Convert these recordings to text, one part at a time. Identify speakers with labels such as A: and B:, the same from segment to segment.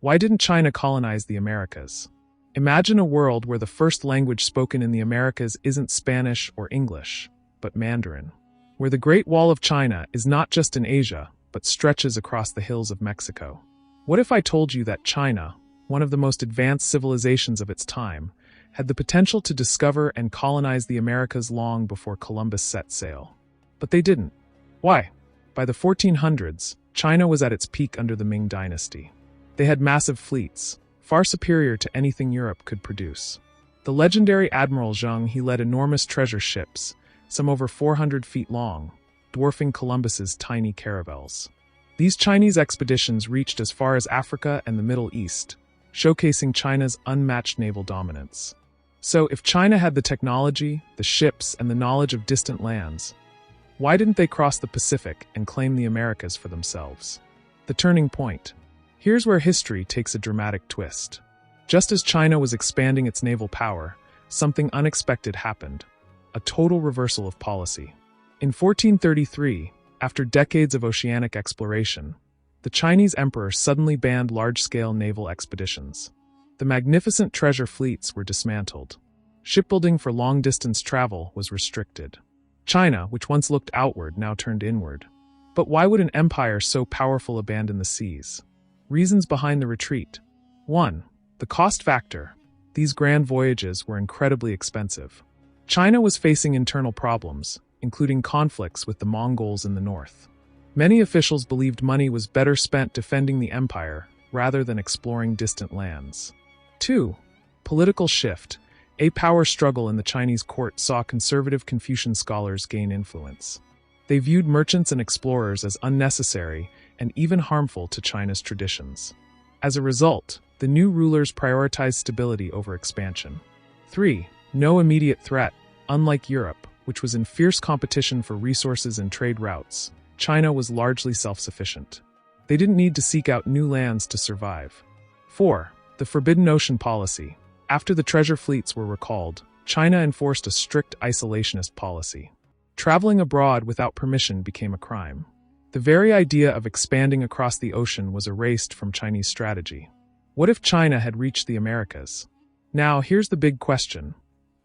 A: Why didn't China colonize the Americas? Imagine a world where the first language spoken in the Americas isn't Spanish or English, but Mandarin. Where the Great Wall of China is not just in Asia, but stretches across the hills of Mexico. What if I told you that China, one of the most advanced civilizations of its time, had the potential to discover and colonize the Americas long before Columbus set sail? But they didn't. Why? By the 1400s, China was at its peak under the Ming dynasty. They had massive fleets, far superior to anything Europe could produce. The legendary Admiral Zheng, he led enormous treasure ships, some over 400 feet long, dwarfing Columbus's tiny caravels. These Chinese expeditions reached as far as Africa and the Middle East, showcasing China's unmatched naval dominance. So, if China had the technology, the ships, and the knowledge of distant lands, why didn't they cross the Pacific and claim the Americas for themselves? The turning point. Here's where history takes a dramatic twist. Just as China was expanding its naval power, something unexpected happened. A total reversal of policy. In 1433, after decades of oceanic exploration, the Chinese emperor suddenly banned large-scale naval expeditions. The magnificent treasure fleets were dismantled. Shipbuilding for long-distance travel was restricted. China, which once looked outward, now turned inward. But why would an empire so powerful abandon the seas? Reasons behind the retreat. 1. The cost factor. These grand voyages were incredibly expensive. China was facing internal problems, including conflicts with the Mongols in the north. Many officials believed money was better spent defending the empire rather than exploring distant lands. 2. Political shift. A power struggle in the Chinese court saw conservative Confucian scholars gain influence. They viewed merchants and explorers as unnecessary and even harmful to China's traditions. As a result, the new rulers prioritized stability over expansion. 3. No immediate threat. Unlike Europe, which was in fierce competition for resources and trade routes, China was largely self-sufficient. They didn't need to seek out new lands to survive. 4. The Forbidden Ocean policy. After the treasure fleets were recalled, China enforced a strict isolationist policy. Traveling abroad without permission became a crime. The very idea of expanding across the ocean was erased from Chinese strategy. What if China had reached the Americas? Now, here's the big question.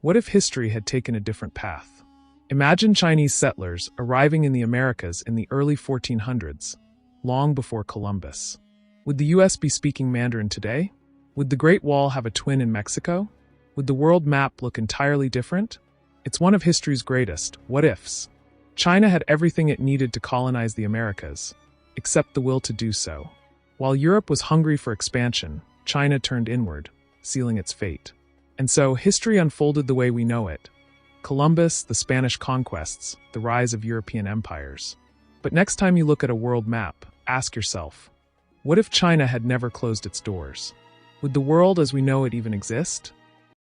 A: What if history had taken a different path? Imagine Chinese settlers arriving in the Americas in the early 1400s, long before Columbus. Would the US be speaking Mandarin today? Would the Great Wall have a twin in Mexico? Would the world map look entirely different? It's one of history's greatest what-ifs. China had everything it needed to colonize the Americas, except the will to do so. While Europe was hungry for expansion, China turned inward, sealing its fate. And so, history unfolded the way we know it. Columbus, the Spanish conquests, the rise of European empires. But next time you look at a world map, ask yourself, what if China had never closed its doors? Would the world as we know it even exist?